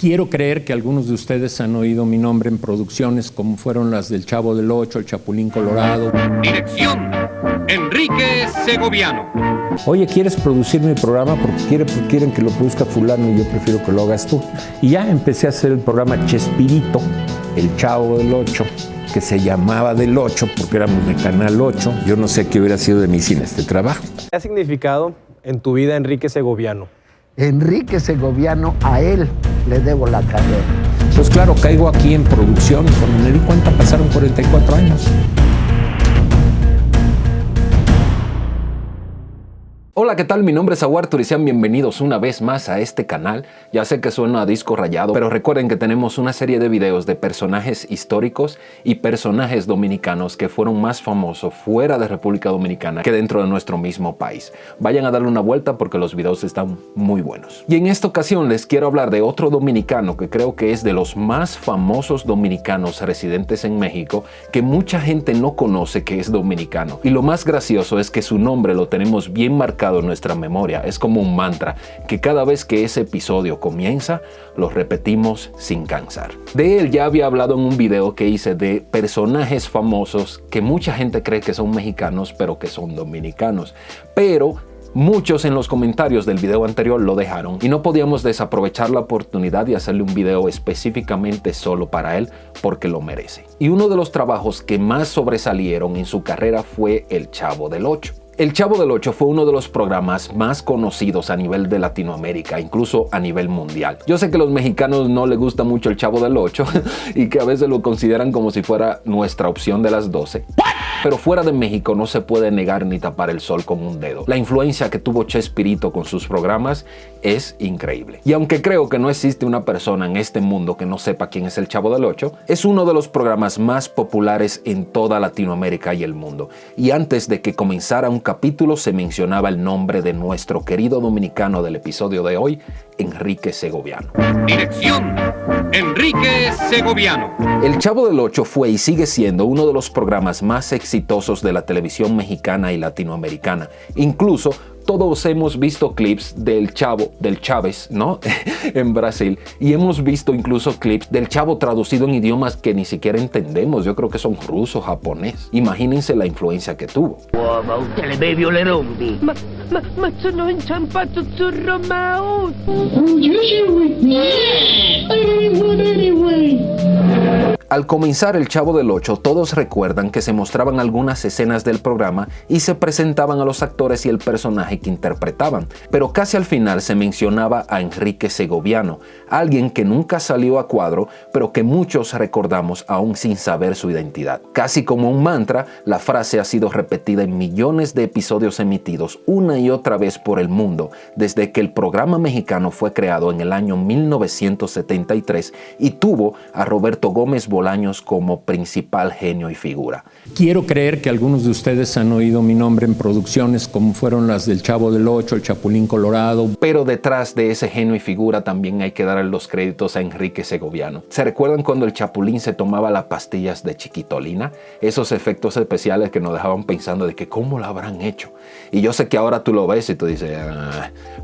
Quiero creer que algunos de ustedes han oído mi nombre en producciones como fueron las del Chavo del Ocho, el Chapulín Colorado. Dirección, Enrique Segoviano. Oye, ¿quieres producir mi programa? Porque quieren que lo produzca fulano y yo prefiero que lo hagas tú. Y ya empecé a hacer el programa Chespirito, el Chavo del Ocho, que se llamaba del 8 porque éramos de Canal 8. Yo no sé qué hubiera sido de mí sin este trabajo. ¿Qué ha significado en tu vida Enrique Segoviano? Enrique Segoviano, a él le debo la carrera. Pues claro, caigo aquí en producción. Cuando me di cuenta pasaron 44 años. Hola, ¿qué tal? Mi nombre es Aguartur y sean bienvenidos una vez más a este canal. Ya sé que suena a disco rayado, pero recuerden que tenemos una serie de videos de personajes históricos y personajes dominicanos que fueron más famosos fuera de República Dominicana que dentro de nuestro mismo país. Vayan a darle una vuelta porque los videos están muy buenos. Y en esta ocasión les quiero hablar de otro dominicano que creo que es de los más famosos dominicanos residentes en México, que mucha gente no conoce que es dominicano. Y lo más gracioso es que su nombre lo tenemos bien marcado en nuestra memoria. Es como un mantra que cada vez que ese episodio comienza lo repetimos sin cansar. De él ya había hablado en un video que hice de personajes famosos que mucha gente cree que son mexicanos pero que son dominicanos, pero muchos en los comentarios del video anterior lo dejaron y no podíamos desaprovechar la oportunidad de hacerle un video específicamente solo para él porque lo merece. Y uno de los trabajos que más sobresalieron en su carrera fue El Chavo del Ocho. El Chavo del Ocho fue uno de los programas más conocidos a nivel de Latinoamérica, incluso a nivel mundial. Yo sé que a los mexicanos no les gusta mucho el Chavo del Ocho y que a veces lo consideran como si fuera nuestra opción de las 12. Pero fuera de México no se puede negar ni tapar el sol con un dedo. La influencia que tuvo Chespirito con sus programas es increíble. Y aunque creo que no existe una persona en este mundo que no sepa quién es el Chavo del Ocho, es uno de los programas más populares en toda Latinoamérica y el mundo. Y antes de que comenzara un capítulo se mencionaba el nombre de nuestro querido dominicano del episodio de hoy, Enrique Segoviano. Dirección, Enrique Segoviano. El Chavo del Ocho fue y sigue siendo uno de los programas más exitosos de la televisión mexicana y latinoamericana. Incluso todos hemos visto clips del Chavo, del Chávez, ¿no? en Brasil. Y hemos visto incluso clips del Chavo traducido en idiomas que ni siquiera entendemos. Yo creo que son ruso, japonés. Imagínense la influencia que tuvo. Uomo, te le bevi o le rompi? Ma sono inciampato sul Romeo! Al comenzar El Chavo del Ocho, todos recuerdan que se mostraban algunas escenas del programa y se presentaban a los actores y el personaje que interpretaban, pero casi al final se mencionaba a Enrique Segoviano, alguien que nunca salió a cuadro, pero que muchos recordamos aún sin saber su identidad. Casi como un mantra, la frase ha sido repetida en millones de episodios emitidos una y otra vez por el mundo, desde que el programa mexicano fue creado en el año 1973 y tuvo a Roberto Gómez Bolaños como principal genio y figura. Quiero creer que algunos de ustedes han oído mi nombre en producciones como fueron las del Chavo del Ocho, el Chapulín Colorado. Pero detrás de ese genio y figura también hay que darle los créditos a Enrique Segoviano. ¿Se recuerdan cuando el Chapulín se tomaba las pastillas de Chiquitolina? Esos efectos especiales que nos dejaban pensando de que cómo lo habrán hecho. Y yo sé que ahora tú lo ves y tú dices,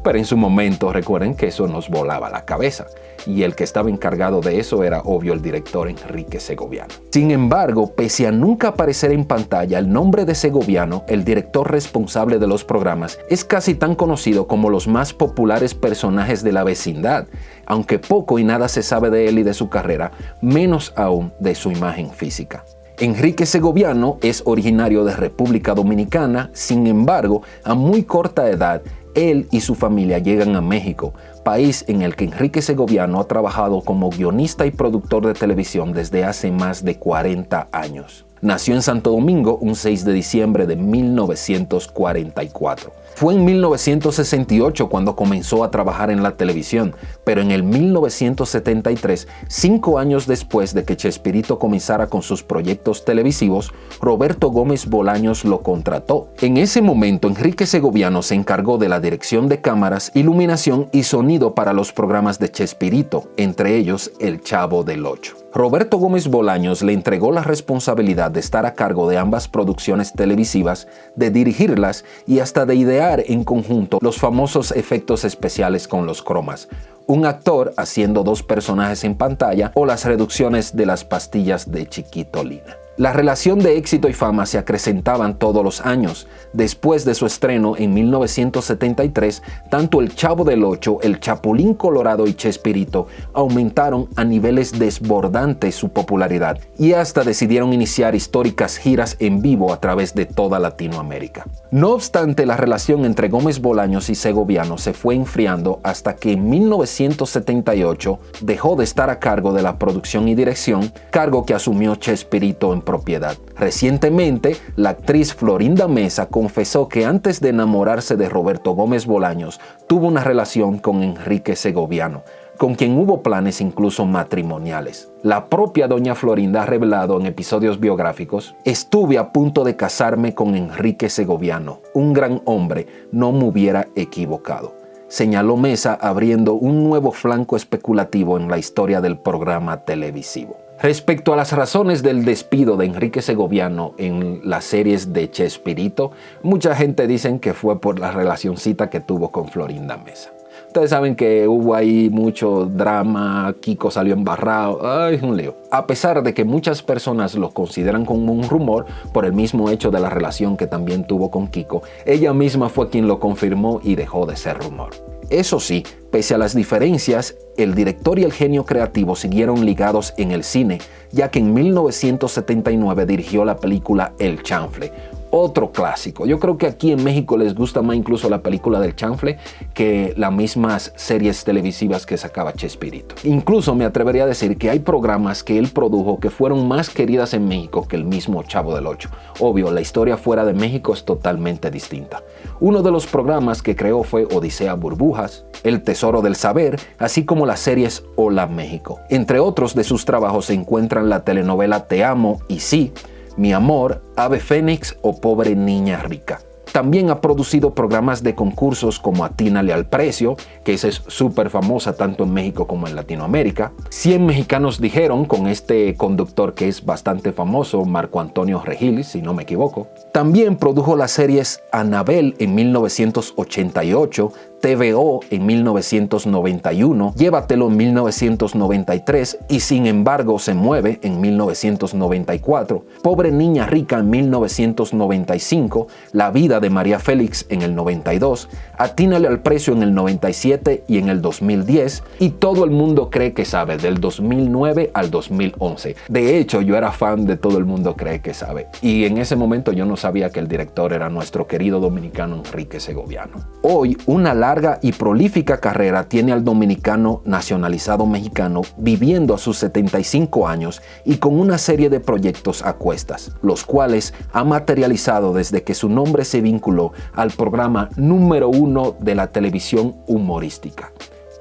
pero en su momento recuerden que eso nos volaba la cabeza. Y el que estaba encargado de eso era obvio el director Enrique Segoviano. Sin embargo, pese a nunca aparecer en pantalla, el nombre de Segoviano, el director responsable de los programas, es casi tan conocido como los más populares personajes de la vecindad, aunque poco y nada se sabe de él y de su carrera, menos aún de su imagen física. Enrique Segoviano es originario de República Dominicana, sin embargo, a muy corta edad, él y su familia llegan a México, país en el que Enrique Segoviano ha trabajado como guionista y productor de televisión desde hace más de 40 años. Nació en Santo Domingo un 6 de diciembre de 1944. Fue en 1968 cuando comenzó a trabajar en la televisión, pero en el 1973, 5 años después de que Chespirito comenzara con sus proyectos televisivos, Roberto Gómez Bolaños lo contrató. En ese momento, Enrique Segoviano se encargó de la dirección de cámaras, iluminación y sonido para los programas de Chespirito, entre ellos El Chavo del Ocho. Roberto Gómez Bolaños le entregó la responsabilidad de estar a cargo de ambas producciones televisivas, de dirigirlas y hasta de idear en conjunto los famosos efectos especiales con los cromas. un actor haciendo 2 personajes en pantalla o las reducciones de las pastillas de Chiquitolina. La relación de éxito y fama se acrecentaban todos los años. Después de su estreno en 1973, tanto El Chavo del Ocho, El Chapulín Colorado y Chespirito aumentaron a niveles desbordantes su popularidad y hasta decidieron iniciar históricas giras en vivo a través de toda Latinoamérica. No obstante, la relación entre Gómez Bolaños y Segoviano se fue enfriando hasta que en 1978 dejó de estar a cargo de la producción y dirección, cargo que asumió Chespirito en propiedad. Recientemente, la actriz Florinda Mesa confesó que antes de enamorarse de Roberto Gómez Bolaños, tuvo una relación con Enrique Segoviano, con quien hubo planes incluso matrimoniales. La propia doña Florinda ha revelado en episodios biográficos: estuve a punto de casarme con Enrique Segoviano, un gran hombre, no me hubiera equivocado, señaló Mesa, abriendo un nuevo flanco especulativo en la historia del programa televisivo. Respecto a las razones del despido de Enrique Segoviano en las series de Chespirito, mucha gente dice que fue por la relacioncita que tuvo con Florinda Mesa. Ustedes saben que hubo ahí mucho drama, Kiko salió embarrado, ¡ay, un lío! A pesar de que muchas personas lo consideran como un rumor por el mismo hecho de la relación que también tuvo con Kiko, ella misma fue quien lo confirmó y dejó de ser rumor. Eso sí, pese a las diferencias, el director y el genio creativo siguieron ligados en el cine, ya que en 1979 dirigió la película El Chanfle, otro clásico. Yo creo que aquí en México les gusta más incluso la película del Chanfle que las mismas series televisivas que sacaba Chespirito. Incluso me atrevería a decir que hay programas que él produjo que fueron más queridas en México que el mismo Chavo del Ocho. Obvio, la historia fuera de México es totalmente distinta. Uno de los programas que creó fue Odisea Burbujas, El Tesoro del Saber, así como las series Hola México. Entre otros de sus trabajos se encuentran la telenovela Te Amo y Sí, Mi Amor, Ave Fénix o Pobre Niña Rica. También ha producido programas de concursos como Atínale al Precio, que esa es súper famosa tanto en México como en Latinoamérica. 100 mexicanos dijeron, con este conductor que es bastante famoso, Marco Antonio Regil, si no me equivoco. También produjo las series Anabel en 1988, TVO en 1991, Llévatelo en 1993 y Sin embargo se mueve en 1994, Pobre Niña Rica en 1995, La vida de María Félix en el 92, Atínale al Precio en el 97 y en el 2010 y Todo el Mundo Cree que Sabe del 2009 al 2011. De hecho, yo era fan de Todo el Mundo Cree que Sabe y en ese momento yo no sabía que el director era nuestro querido dominicano Enrique Segoviano. Hoy, una larga y prolífica carrera tiene al dominicano nacionalizado mexicano viviendo a sus 75 años y con una serie de proyectos a cuestas, los cuales ha materializado desde que su nombre se vinculó al programa número 1 de la televisión humorística,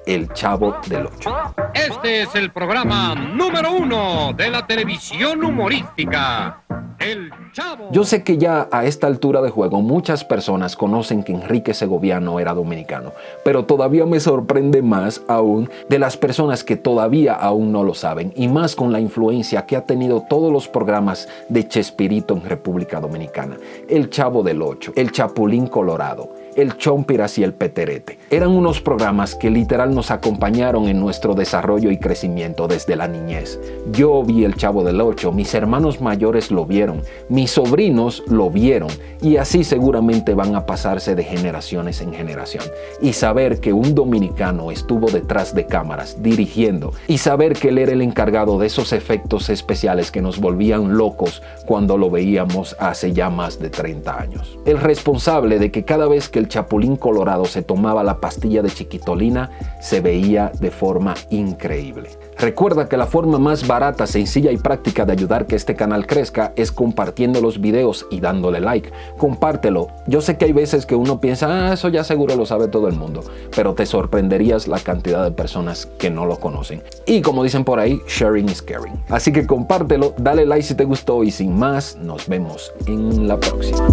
El Chavo del Ocho. Este es el programa número 1 de la televisión humorística, El Chavo. Yo sé que ya a esta altura de juego muchas personas conocen que Enrique Segoviano era dominicano, pero todavía me sorprende más aún de las personas que todavía aún no lo saben, y más con la influencia que ha tenido todos los programas de Chespirito en República Dominicana. El Chavo del Ocho, El Chapulín Colorado, El Chompiras y El Peterete. Eran unos programas que literal nos acompañaron en nuestro desarrollo y crecimiento desde la niñez. Yo vi El Chavo del Ocho, mis hermanos mayores lo vieron, mis sobrinos lo vieron y así seguramente van a pasarse de generaciones en generación. Y saber que un dominicano estuvo detrás de cámaras dirigiendo y saber que él era el encargado de esos efectos especiales que nos volvían locos cuando lo veíamos hace ya más de 30 años. El responsable de que cada vez que el Chapulín Colorado se tomaba la pastilla de Chiquitolina se veía de forma increíble. Recuerda que la forma más barata, sencilla y práctica de ayudar que este canal crezca es compartiendo los videos y dándole like. Compártelo. Yo sé que hay veces que uno piensa, eso ya seguro lo sabe todo el mundo, pero te sorprenderías la cantidad de personas que no lo conocen. Y como dicen por ahí, sharing is caring. Así que compártelo, dale like si te gustó y sin más, nos vemos en la próxima.